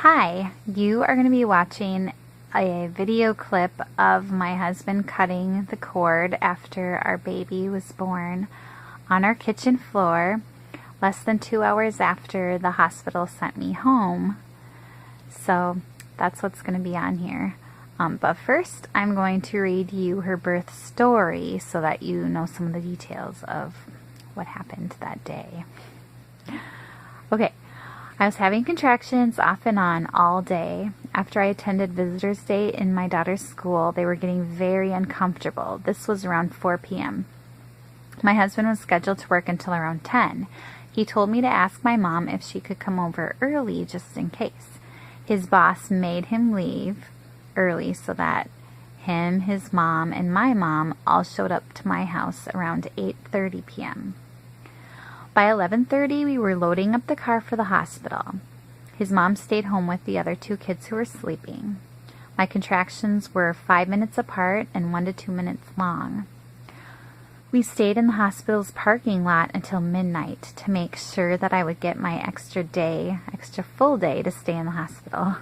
Hi, you are going to be watching a video clip of my husband cutting the cord after our baby was born on our kitchen floor, less than 2 hours after the hospital sent me home. So that's what's going to be on here. But first, I'm going to read you her birth story so that you know some of the details of what happened that day. Okay. I was having contractions off and on all day. After I attended Visitor's Day in my daughter's school, they were getting very uncomfortable. This was around 4 p.m. My husband was scheduled to work until around 10. He told me to ask my mom if she could come over early just in case. His boss made him leave early so that him, his mom, and my mom all showed up to my house around 8:30 p.m. By 11:30, we were loading up the car for the hospital. His mom stayed home with the other 2 kids who were sleeping. My contractions were 5 minutes apart and 1 to 2 minutes long. We stayed in the hospital's parking lot until midnight to make sure that I would get my extra full day to stay in the hospital.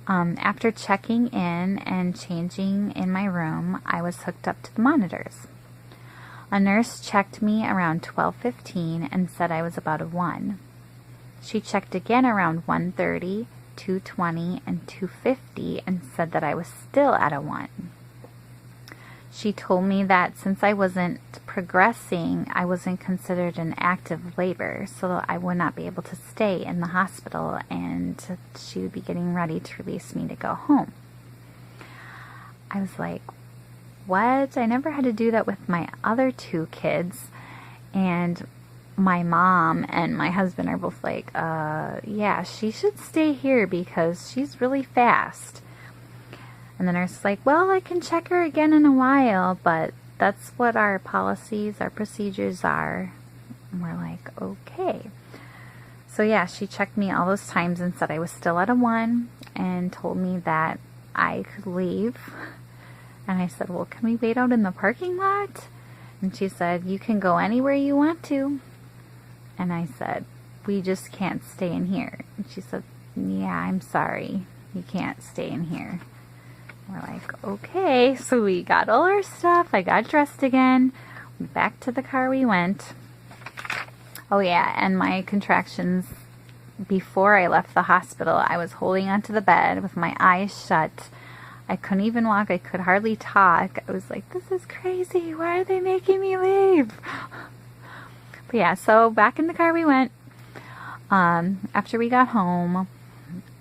After checking in and changing in my room, I was hooked up to the monitors. A nurse checked me around 12:15 and said I was about a 1. She checked again around 1:30, 2:20, and 2:50 and said that I was still at a 1. She told me that since I wasn't progressing, I wasn't considered an active labor, so I would not be able to stay in the hospital, and she would be getting ready to release me to go home. I was like, what? I never had to do that with my other 2 kids. And my mom and my husband are both like, yeah, she should stay here because she's really fast. And the nurse is like, well, I can check her again in a while, but that's what our policies, our procedures are. And we're like, okay. So yeah, she checked me all those times and said I was still at a 1 and told me that I could leave. And I said, well, can we wait out in the parking lot? And she said, you can go anywhere you want to. And I said, we just can't stay in here. And she said, yeah, I'm sorry. You can't stay in here. We're like, okay. So we got all our stuff. I got dressed again. Back to the car we went. Oh yeah, and my contractions before I left the hospital, I was holding onto the bed with my eyes shut. I couldn't even walk. I could hardly talk. I was like, this is crazy. Why are they making me leave? But yeah, so back in the car we went. After we got home,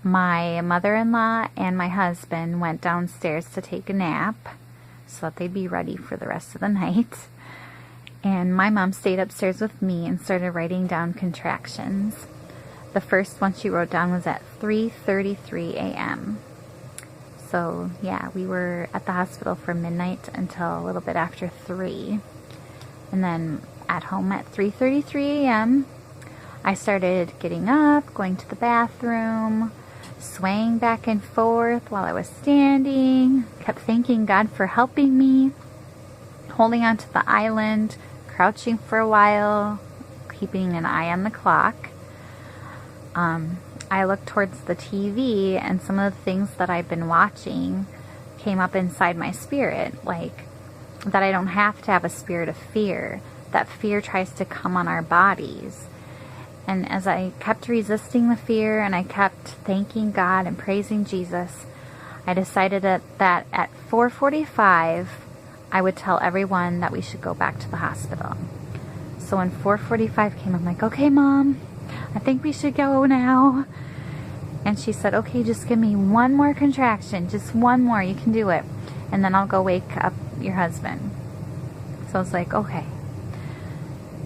my mother-in-law and my husband went downstairs to take a nap so that they'd be ready for the rest of the night. And my mom stayed upstairs with me and started writing down contractions. The first one she wrote down was at 3:33 a.m. So yeah, we were at the hospital from midnight until a little bit after 3. And then at home at 3:33 a.m., I started getting up, going to the bathroom, swaying back and forth while I was standing, kept thanking God for helping me, holding onto the island, crouching for a while, keeping an eye on the clock. I looked towards the TV, and some of the things that I've been watching came up inside my spirit, like that I don't have to have a spirit of fear, that fear tries to come on our bodies. And as I kept resisting the fear and I kept thanking God and praising Jesus, I decided that at 4:45, I would tell everyone that we should go back to the hospital. So when 4:45 came, I'm like, okay, Mom, I think we should go now. And she said, okay, just give me one more contraction, just one more, you can do it. And then I'll go wake up your husband. So I was like, okay.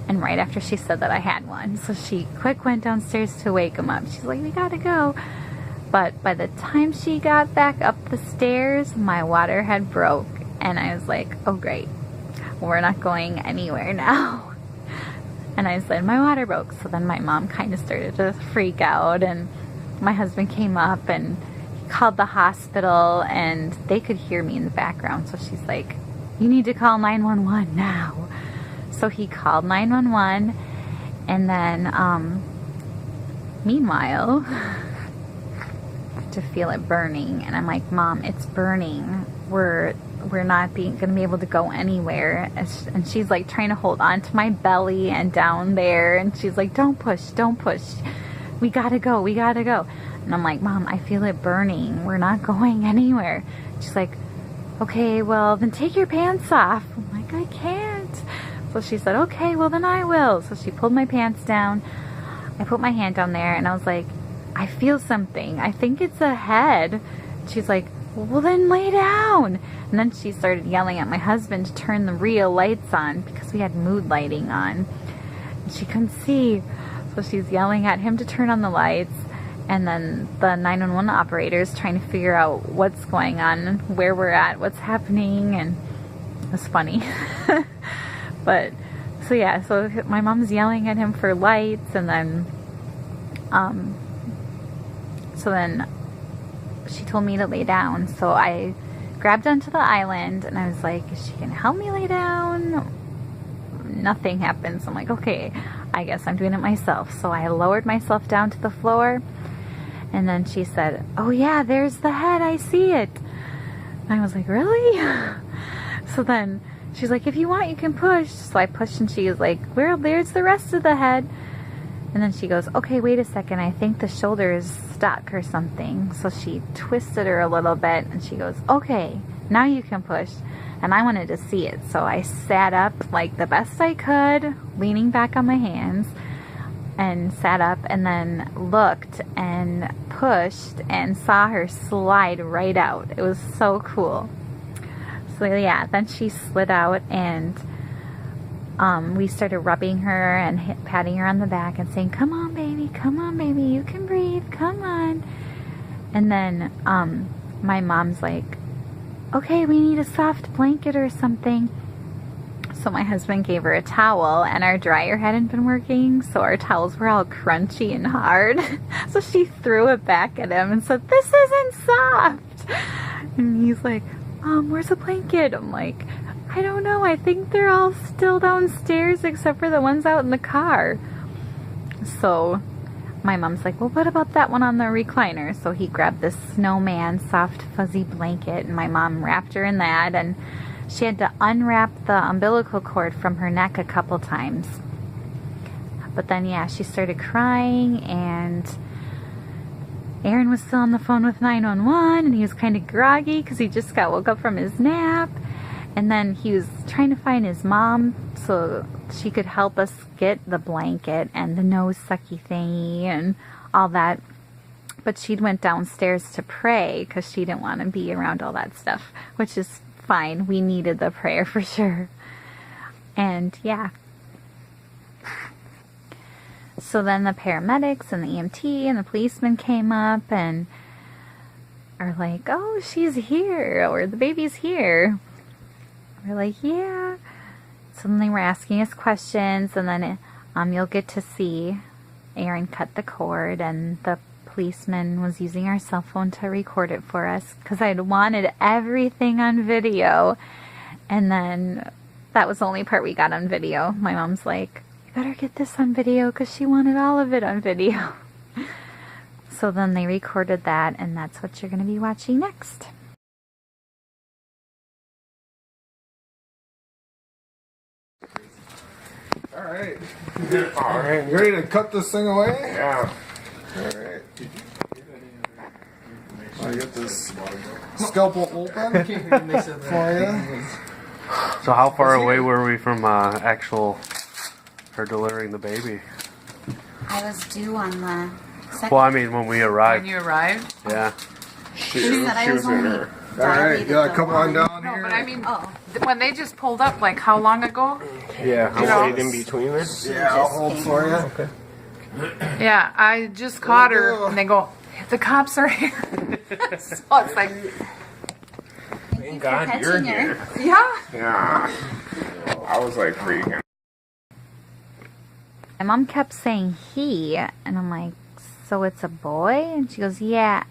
And right after she said that, I had one. So she quick went downstairs to wake him up. She's like, we gotta go. But by the time she got back up the stairs, my water had broke. And I was like, oh great, we're not going anywhere now. And I said, my water broke. So then my mom kind of started to freak out, and my husband came up and called the hospital, and they could hear me in the background. So she's like, you need to call 911 now. So he called 911, and then meanwhile to feel it burning. And I'm like, Mom, it's burning. We're not gonna be able to go anywhere. And she's like trying to hold on to my belly and down there. And she's like, don't push. We gotta go. And I'm like, Mom, I feel it burning. We're not going anywhere. She's like, okay, well, then take your pants off. I'm like, I can't. So she said, okay, well, then I will. So she pulled my pants down. I put my hand down there, and I was like, I feel something. I think it's a head. She's like, well, then lay down. And then she started yelling at my husband to turn the real lights on because we had mood lighting on. And she couldn't see. So she's yelling at him to turn on the lights. And then the 911 operator's trying to figure out what's going on, where we're at, what's happening, and it was funny. But, so yeah, so my mom's yelling at him for lights, and then, so then she told me to lay down. So I grabbed onto the island, and I was like, is she gonna help me lay down? Nothing happened, so I'm like, okay, I guess I'm doing it myself. So I lowered myself down to the floor. And then she said, oh yeah, there's the head, I see it. And I was like, really? So then she's like, if you want, you can push. So I pushed, and she was like, well, there's the rest of the head. And then she goes, okay, wait a second, I think the shoulder is stuck or something. So she twisted her a little bit, and she goes, okay, now you can push. And I wanted to see it. So I sat up like the best I could, leaning back on my hands, and sat up, and then looked and pushed and saw her slide right out. It was so cool. So yeah, then she slid out, and we started rubbing her and patting her on the back and saying, come on baby, you can breathe, come on. And then my mom's like, okay, we need a soft blanket or something. So my husband gave her a towel, and our dryer hadn't been working, so our towels were all crunchy and hard. So she threw it back at him and said, this isn't soft. And he's like, where's the blanket? I'm like, I don't know, I think they're all still downstairs except for the ones out in the car. So my mom's like, well, what about that one on the recliner? So he grabbed this snowman soft fuzzy blanket, and my mom wrapped her in that, and she had to unwrap the umbilical cord from her neck a couple times. But then, yeah, she started crying, and Aaron was still on the phone with 911, and he was kind of groggy because he just woke up from his nap. And then he was trying to find his mom so she could help us get the blanket and the nose sucky thingy and all that. But she went downstairs to pray because she didn't want to be around all that stuff, which is fine. We needed the prayer for sure. And yeah. So then the paramedics and the EMT and the policeman came up and are like, oh, she's here, or the baby's here. We're like, yeah. So then they were asking us questions, and then you'll get to see Aaron cut the cord, and the policeman was using our cell phone to record it for us because I'd wanted everything on video. And then that was the only part we got on video. My mom's like, you better get this on video, because she wanted all of it on video. So then they recorded that, and that's what you're going to be watching next. All right. All right. You ready to cut this thing away? Yeah. All right. I get this scalpel open for you. So how far away were we from her delivering the baby? I was due on the second. Well, I mean, when we arrived. When you arrived? Yeah. She said I was only All right, you gotta come on down No, here. but I mean, when they just pulled up, like how long ago? Yeah. I'll wait in between this. Yeah, I'll hold for you. Okay. Yeah, I just caught her, and they go, the cops are here. So it's like, Thank God you're here. yeah. Yeah. I was like freaking. My mom kept saying he, and I'm like, so it's a boy? And she goes, yeah.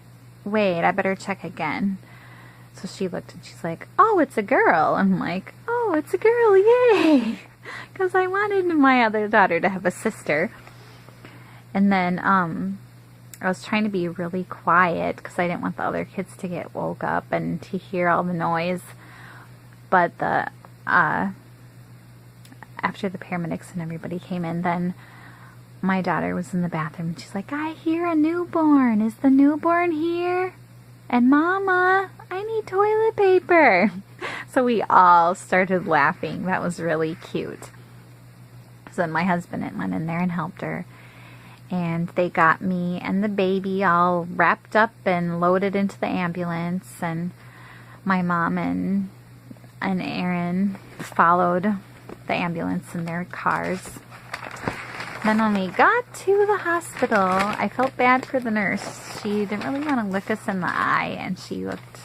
Wait, I better check again. So she looked, and she's like, oh, it's a girl. I'm like, oh, it's a girl, yay. Because I wanted my other daughter to have a sister. And then I was trying to be really quiet because I didn't want the other kids to get woke up and to hear all the noise. But after the paramedics and everybody came in, then my daughter was in the bathroom and she's like, I hear a newborn. Is the newborn here? And Mama, I need toilet paper. So we all started laughing. That was really cute. So then my husband went in there and helped her. And they got me and the baby all wrapped up and loaded into the ambulance. And my mom and Aaron followed the ambulance in their cars. Then when we got to the hospital, I felt bad for the nurse. She didn't really want to look us in the eye, and she looked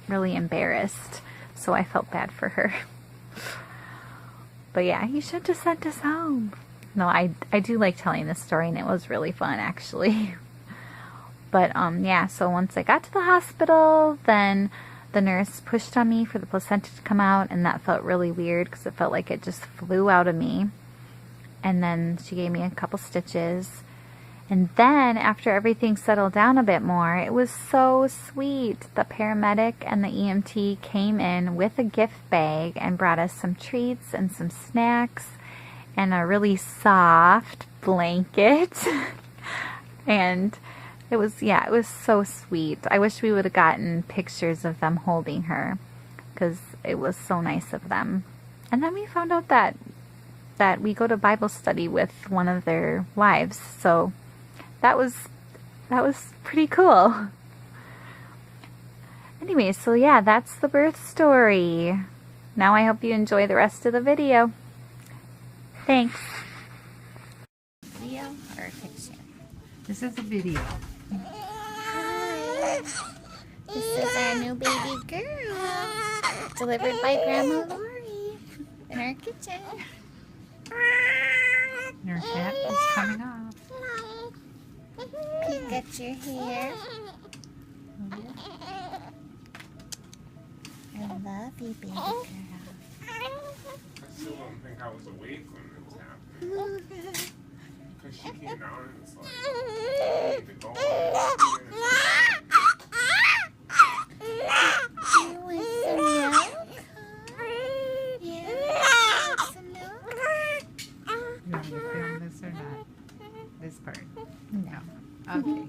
really embarrassed. So I felt bad for her. But yeah, you should have sent us home. No, I do like telling this story, and it was really fun, actually. But yeah, so once I got to the hospital, then the nurse pushed on me for the placenta to come out, and that felt really weird because it felt like it just flew out of me. And then she gave me a couple stitches. And then after everything settled down a bit more, it was so sweet. The paramedic and the EMT came in with a gift bag and brought us some treats and some snacks and a really soft blanket. And it was so sweet. I wish we would have gotten pictures of them holding her because it was so nice of them. And then we found out that we go to Bible study with one of their wives. So that was pretty cool. Anyway, so yeah, that's the birth story. Now I hope you enjoy the rest of the video. Thanks. Video or a picture? This is a video. Hi. This is our new baby girl. Delivered by Grandma Lori in our kitchen. Your hat is coming off. Peek at your hair. I love you, baby girl. I still don't think I was awake when it was happening. Because she came down and it's like, I need to go. You want some milk? Yeah. Want some milk? You want me to film this or not? This part? No. Okay.